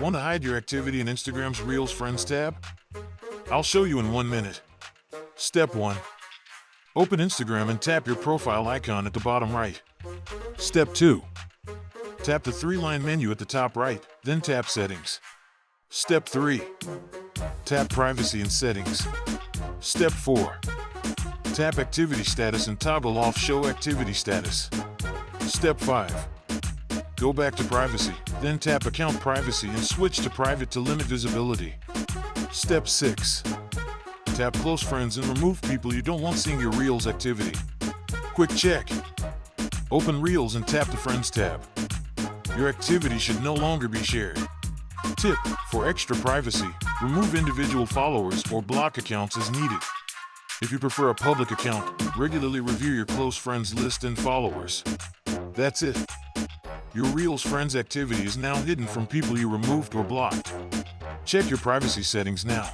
Want to hide your activity in Instagram's Reels Friends tab? I'll show you in 1 minute. Step 1. Open Instagram and tap your profile icon at the bottom right. Step 2. Tap the 3-line menu at the top right, then tap Settings. Step 3. Tap Privacy and Settings. Step 4. Tap Activity Status and toggle off Show Activity Status. Step 5. Go back to Privacy, then tap Account Privacy and switch to Private to limit visibility. Step 6. Tap Close Friends and remove people you don't want seeing your Reels activity. Quick check. Open Reels and tap the Friends tab. Your activity should no longer be shared. Tip: for extra privacy, remove individual followers or block accounts as needed. If you prefer a public account, regularly review your close friends list and followers. That's it. Your Reels Friends activity is now hidden from people you removed or blocked. Check your privacy settings now.